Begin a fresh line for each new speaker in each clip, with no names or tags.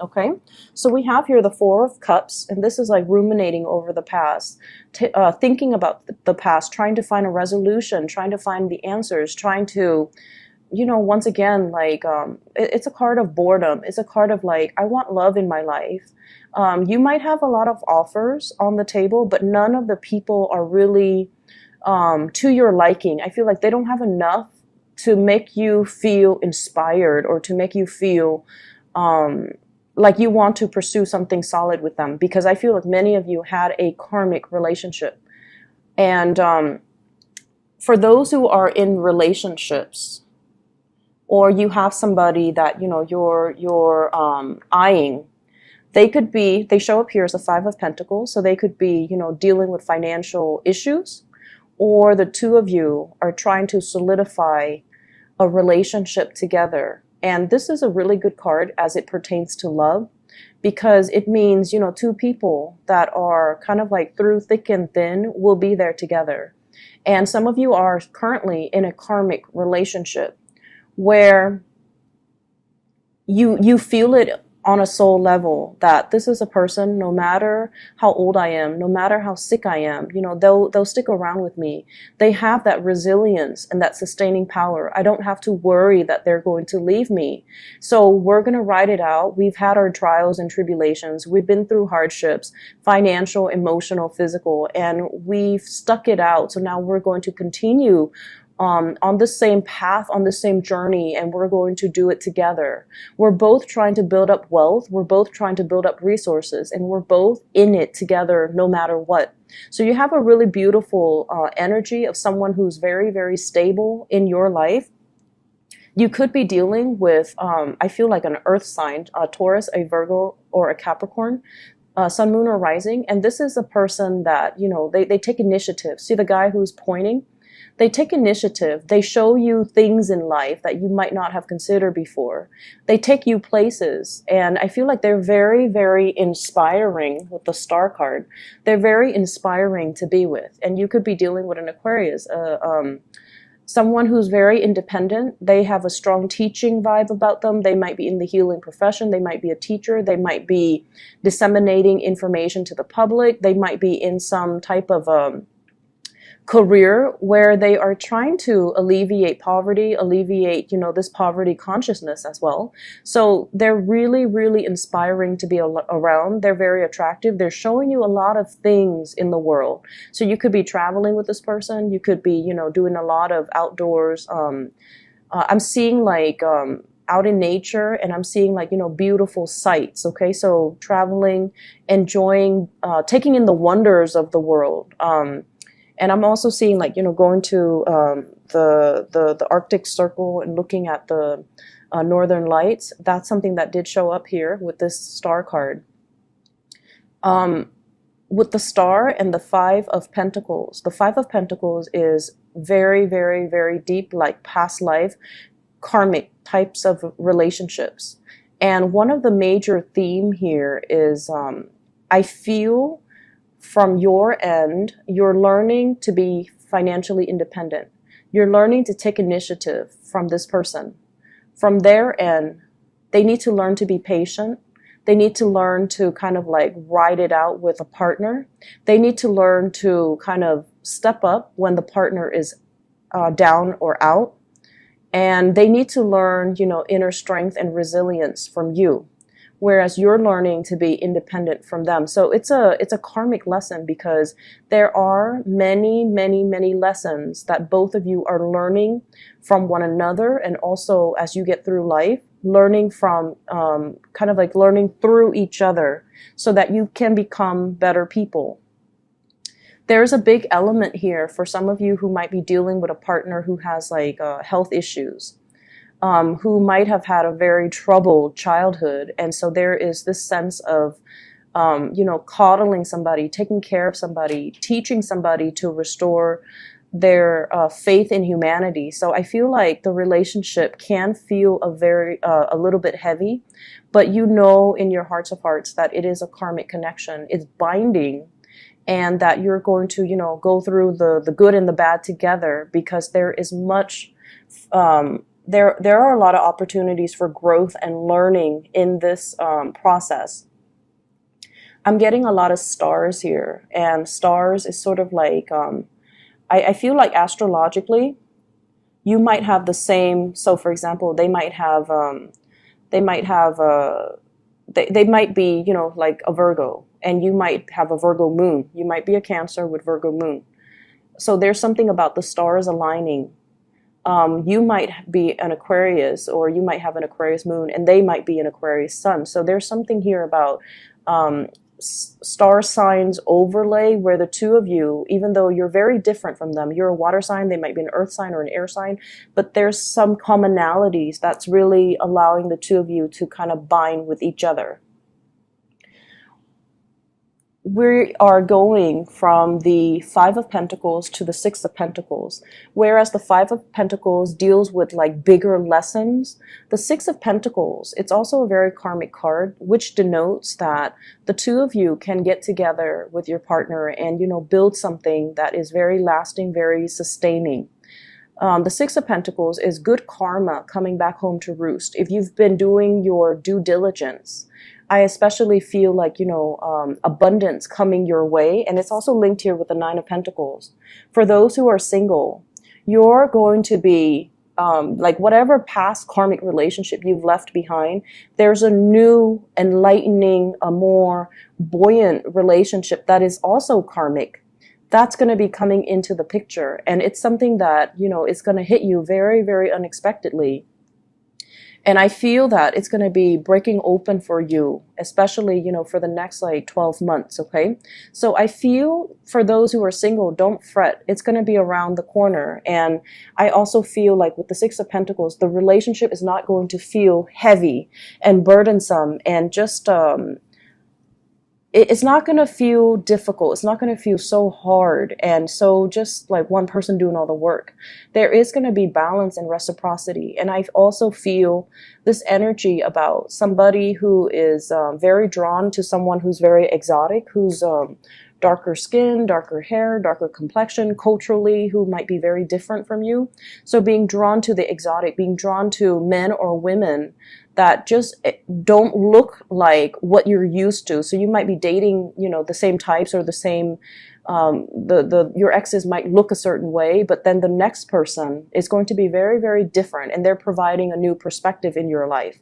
Okay, so we have here the Four of Cups, and this is like ruminating over the past, thinking about the past, trying to find a resolution, trying to find the answers, trying to, once again, like, it's a card of boredom. It's a card of like, I want love in my life. You might have a lot of offers on the table, but none of the people are really to your liking. I feel like they don't have enough to make you feel inspired or to make you feel um, like you want to pursue something solid with them, because I feel like many of you had a karmic relationship. And for those who are in relationships, or you have somebody that you're eyeing, they show up here as a Five of Pentacles, so they could be dealing with financial issues, or the two of you are trying to solidify a relationship together. And this is a really good card as it pertains to love, because it means, two people that are kind of like through thick and thin will be there together. And some of you are currently in a karmic relationship where you feel it on a soul level that this is a person, no matter how old I am, no matter how sick I am, they'll stick around with me. They have that resilience and that sustaining power. I don't have to worry that they're going to leave me. So we're going to ride it out. We've had our trials and tribulations. We've been through hardships, financial, emotional, physical, and we've stuck it out. So now we're going to continue on the same path, on the same journey, and we're going to do it together. We're both trying to build up wealth. We're both trying to build up resources, and we're both in it together no matter what. So you have a really beautiful energy of someone who's very, very stable in your life. You could be dealing with, I feel like an earth sign, a Taurus, a Virgo, or a Capricorn. Sun, moon, or rising. And this is a person that, they take initiative. See the guy who's pointing? They take initiative. They show you things in life that you might not have considered before. They take you places. And I feel like they're very, very inspiring with the Star card. They're very inspiring to be with. And you could be dealing with an Aquarius, someone who's very independent. They have a strong teaching vibe about them. They might be in the healing profession. They might be a teacher. They might be disseminating information to the public. They might be in some type of career where they are trying to alleviate poverty, alleviate, this poverty consciousness as well. So they're really, really inspiring to be around. They're very attractive. They're showing you a lot of things in the world. So you could be traveling with this person. You could be, doing a lot of outdoors. I'm seeing like, out in nature, and I'm seeing like, beautiful sights. Okay. So traveling, enjoying, taking in the wonders of the world. And I'm also seeing like, going to the Arctic Circle and looking at the Northern Lights. That's something that did show up here with this Star card. With the Star and the Five of Pentacles, the Five of Pentacles is very, very, very deep, like past life, karmic types of relationships. And one of the major theme here is I feel from your end, you're learning to be financially independent. You're learning to take initiative from this person. From their end, they need to learn to be patient. They need to learn to kind of like ride it out with a partner. They need to learn to kind of step up when the partner is down or out. And they need to learn, inner strength and resilience from you, whereas you're learning to be independent from them. So it's a karmic lesson, because there are many, many, many lessons that both of you are learning from one another. And also as you get through life, learning from, kind of like learning through each other so that you can become better people. There's a big element here for some of you who might be dealing with a partner who has like health issues. Who might have had a very troubled childhood. And so there is this sense of, coddling somebody, taking care of somebody, teaching somebody to restore their faith in humanity. So I feel like the relationship can feel a little bit heavy, but in your hearts of hearts that it is a karmic connection. It's binding, and that you're going to, go through the good and the bad together, because there is much, there are a lot of opportunities for growth and learning in this process. I'm getting a lot of stars here, and stars is sort of like I feel like astrologically you might have the same. So, for example, they might have they might be, you know, like a Virgo, and you might have a Virgo moon. You might be a Cancer with Virgo moon. So there's something about the stars aligning. You might be an Aquarius, or you might have an Aquarius moon, and they might be an Aquarius sun. So there's something here about star signs overlay, where the two of you, even though you're very different from them, you're a water sign, they might be an earth sign or an air sign, but there's some commonalities that's really allowing the two of you to kind of bind with each other. We are going from the Five of Pentacles to the Six of Pentacles. Whereas the Five of Pentacles deals with like bigger lessons, the Six of Pentacles, it's also a very karmic card, which denotes that the two of you can get together with your partner and, you know, build something that is very lasting, very sustaining. The Six of Pentacles is good karma coming back home to roost. If you've been doing your due diligence, I especially feel like, you know, abundance coming your way. And it's also linked here with the Nine of Pentacles. For those who are single, you're going to be, like whatever past karmic relationship you've left behind, there's a new, enlightening, a more buoyant relationship that is also karmic. That's going to be coming into the picture. And it's something that, you know, is going to hit you very, very unexpectedly. And I feel that it's going to be breaking open for you, especially, you know, for the next like 12 months. Okay. So I feel for those who are single, don't fret. It's going to be around the corner. And I also feel like with the Six of Pentacles, the relationship is not going to feel heavy and burdensome and just, it's not going to feel difficult. It's not going to feel so hard and so just like one person doing all the work. There is going to be balance and reciprocity. And I also feel this energy about somebody who is very drawn to someone who's very exotic, who's darker skin, darker hair, darker complexion, culturally, who might be very different from you. So being drawn to the exotic, being drawn to men or women that just don't look like what you're used to. So you might be dating, you know, the same types or the same, your exes might look a certain way, but then the next person is going to be very, very different, and they're providing a new perspective in your life.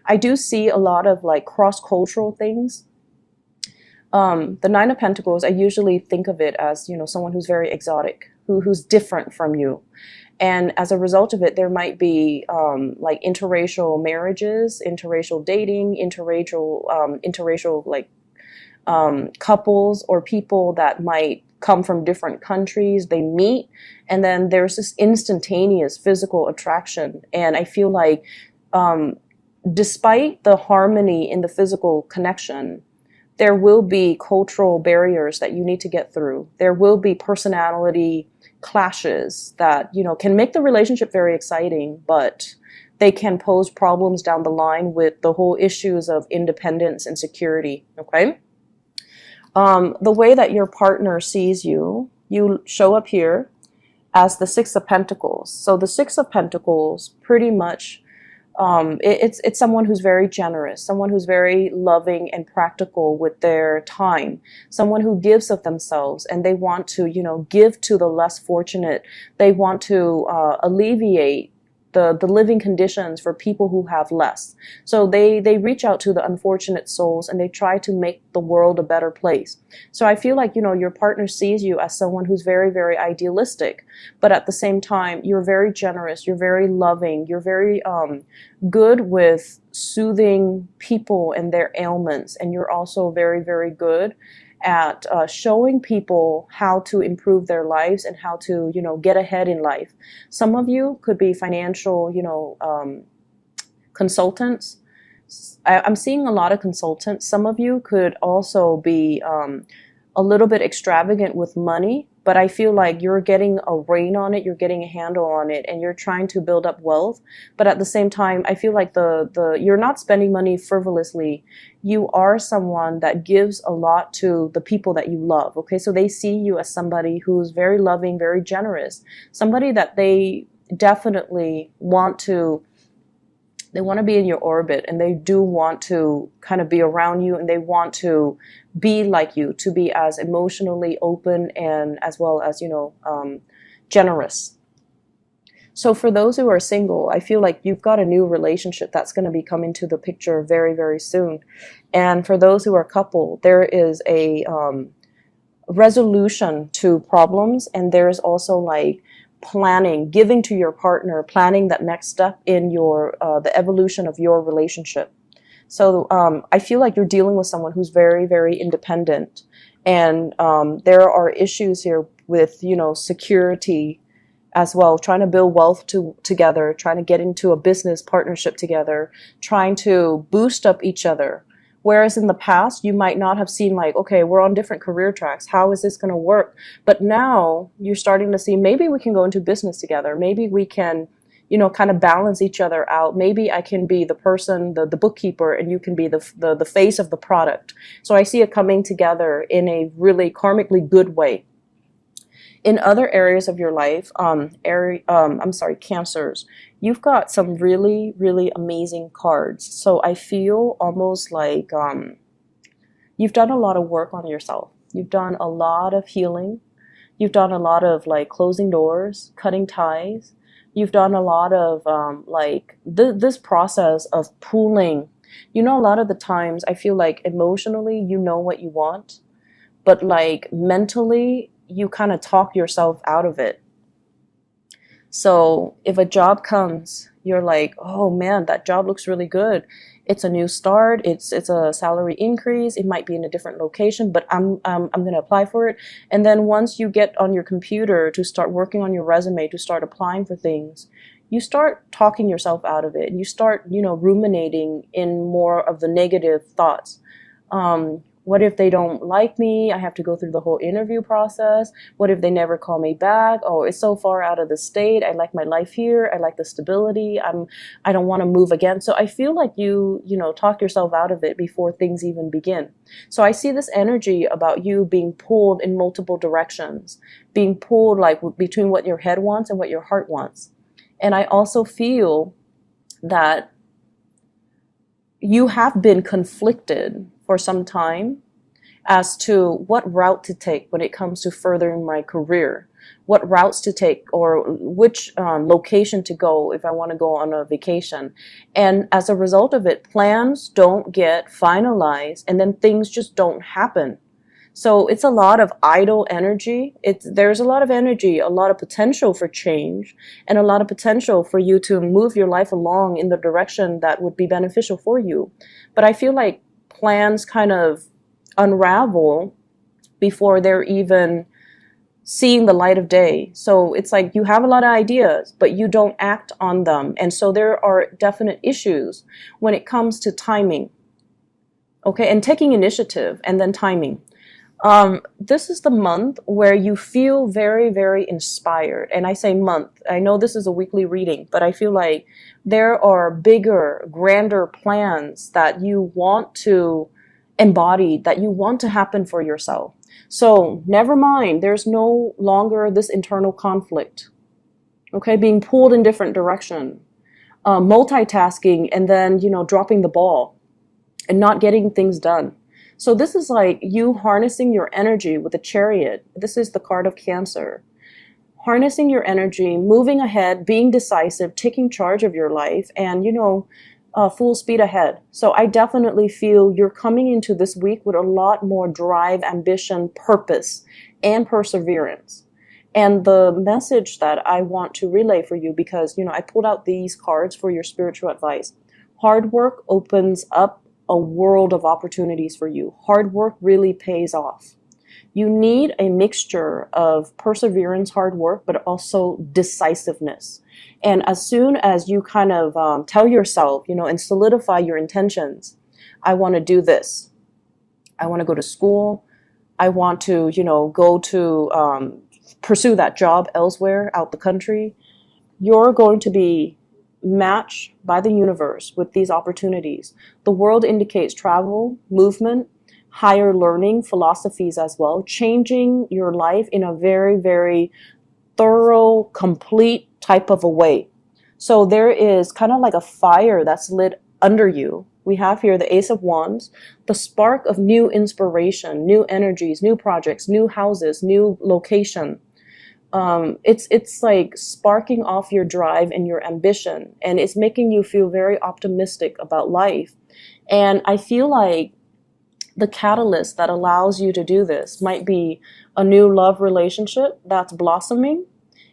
I do see a lot of like cross-cultural things. The Nine of Pentacles, I usually think of it as, you know, someone who's very exotic, who's different from you. And as a result of it, there might be like interracial marriages, interracial dating, interracial like couples or people that might come from different countries. They meet, and then there's this instantaneous physical attraction. And I feel like despite the harmony in the physical connection, there will be cultural barriers that you need to get through. There will be personality clashes that, you know, can make the relationship very exciting, but they can pose problems down the line with the whole issues of independence and security. Okay. The way that your partner sees you, you show up here as the Six of Pentacles. So the Six of Pentacles pretty much, it's someone who's very generous, someone who's very loving and practical with their time, someone who gives of themselves, and they want to, you know, give to the less fortunate. They want to alleviate the living conditions for people who have less. So they reach out to the unfortunate souls and they try to make the world a better place. So I feel like, you know, your partner sees you as someone who's very, very idealistic, but at the same time, you're very generous, you're very loving, you're very good with soothing people and their ailments, and you're also very, very good at showing people how to improve their lives and how to, you know, get ahead in life. Some of you could be financial, you know, consultants. I'm seeing a lot of consultants. Some of you could also be a little bit extravagant with money, but I feel like you're getting a rein on it, you're getting a handle on it, and you're trying to build up wealth. But at the same time, I feel like you're not spending money frivolously. You are someone that gives a lot to the people that you love. Okay, so they see you as somebody who's very loving, very generous, somebody that they definitely want to, they want to be in your orbit, and they do want to kind of be around you, and they want to be like you, to be as emotionally open and as well as, generous. So for those who are single, I feel like you've got a new relationship that's going to be coming to the picture very, very soon. And for those who are couple, there is a resolution to problems, and there's also like planning, giving to your partner, planning that next step in your the evolution of your relationship. So I feel like you're dealing with someone who's very, very independent, and there are issues here with security as well, trying to build wealth together, trying to get into a business partnership together, trying to boost up each other. Whereas in the past, you might not have seen like, okay, we're on different career tracks. How is this going to work? But now you're starting to see maybe we can go into business together. Maybe we can, kind of balance each other out. Maybe I can be the person, the bookkeeper, and you can be the face of the product. So I see it coming together in a really karmically good way. In other areas of your life, Cancers, you've got some really, really amazing cards. So I feel almost like you've done a lot of work on yourself. You've done a lot of healing. You've done a lot of like closing doors, cutting ties. You've done a lot of this process of pooling. A lot of the times I feel like emotionally you know what you want, but like mentally you kind of talk yourself out of it. So if a job comes, you're like, oh man, that job looks really good. It's a new start. It's a salary increase. It might be in a different location, but I'm going to apply for it. And then once you get on your computer to start working on your resume, to start applying for things, you start talking yourself out of it. You start, ruminating in more of the negative thoughts. What if they don't like me? I have to go through the whole interview process. What if they never call me back? Oh, it's so far out of the state. I like my life here. I like the stability. I don't want to move again. So I feel like you talk yourself out of it before things even begin. So I see this energy about you being pulled in multiple directions, being pulled like between what your head wants and what your heart wants. And I also feel that you have been conflicted for some time as to what route to take when it comes to furthering my career, what routes to take, or which location to go if I want to go on a vacation. And as a result of it, plans don't get finalized, and then things just don't happen. So it's a lot of idle energy. There's a lot of energy, a lot of potential for change, and a lot of potential for you to move your life along in the direction that would be beneficial for you. But I feel like plans kind of unravel before they're even seeing the light of day. So it's like you have a lot of ideas, but you don't act on them. And so there are definite issues when it comes to timing. Okay, and taking initiative and then timing. This is the month where you feel very, very inspired. And I say month. I know this is a weekly reading, but I feel like there are bigger, grander plans that you want to embody, that you want to happen for yourself. So never mind, there's no longer this internal conflict. Okay, being pulled in different direction, multitasking, and then, dropping the ball and not getting things done. So this is like you harnessing your energy with a Chariot. This is the card of Cancer. Harnessing your energy, moving ahead, being decisive, taking charge of your life, and, full speed ahead. So I definitely feel you're coming into this week with a lot more drive, ambition, purpose, and perseverance. And the message that I want to relay for you, because, I pulled out these cards for your spiritual advice. Hard work opens up a world of opportunities for you. Hard work really pays off. You need a mixture of perseverance, hard work, but also decisiveness. And as soon as you kind of tell yourself, and solidify your intentions, I want to do this. I want to go to school. I want to, go to pursue that job elsewhere out the country. You're going to be matched by the universe with these opportunities. The world indicates travel, movement, higher learning, philosophies as well, changing your life in a very, very thorough, complete type of a way. So there is kind of like a fire that's lit under you. We have here the Ace of Wands, the spark of new inspiration, new energies, new projects, new houses, new location. It's like sparking off your drive and your ambition, and it's making you feel very optimistic about life. And I feel like the catalyst that allows you to do this might be a new love relationship that's blossoming.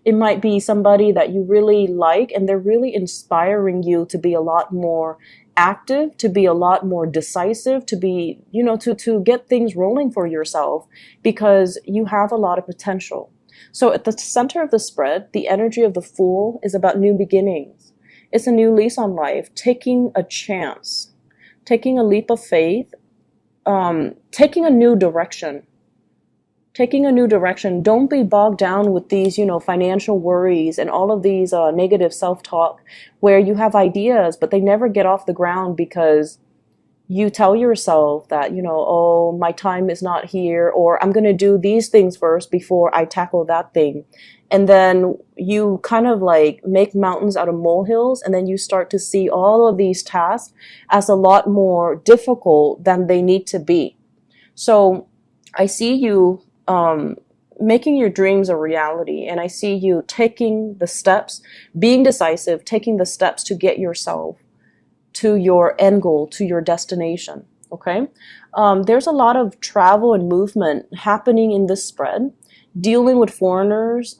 It might be somebody that you really like and they're really inspiring you to be a lot more active, to be a lot more decisive, to be, to get things rolling for yourself because you have a lot of potential. So at the center of the spread, the energy of the Fool is about new beginnings. It's a new lease on life, taking a chance, taking a leap of faith, taking a new direction. Don't be bogged down with these, financial worries and all of these negative self-talk where you have ideas, but they never get off the ground because you tell yourself that, oh, my time is not here, or I'm going to do these things first before I tackle that thing. And then you kind of like make mountains out of molehills, and then you start to see all of these tasks as a lot more difficult than they need to be. So I see you making your dreams a reality, and I see you taking the steps, being decisive, taking the steps to get yourself to your end goal, to your destination. Okay. There's a lot of travel and movement happening in this spread, dealing with foreigners,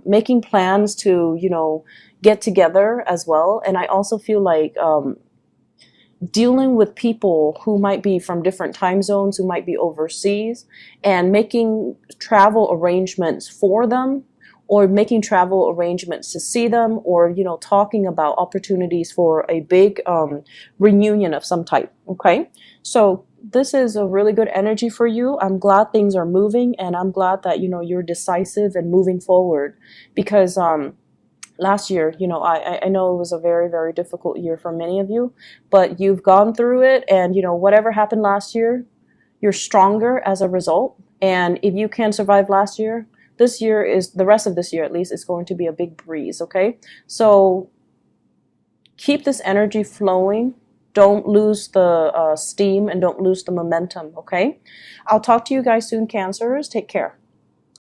making plans to, get together as well. And I also feel like, dealing with people who might be from different time zones, who might be overseas, and making travel arrangements for them, or making travel arrangements to see them, or, talking about opportunities for a big reunion of some type, okay? So this is a really good energy for you. I'm glad things are moving, and I'm glad that, you're decisive and moving forward, because last year, I know it was a very, very difficult year for many of you, but you've gone through it, and, whatever happened last year, you're stronger as a result. And if you can survive last year, the rest of this year at least, is going to be a big breeze, okay? So keep this energy flowing. Don't lose the steam and don't lose the momentum, okay? I'll talk to you guys soon, Cancers. Take care.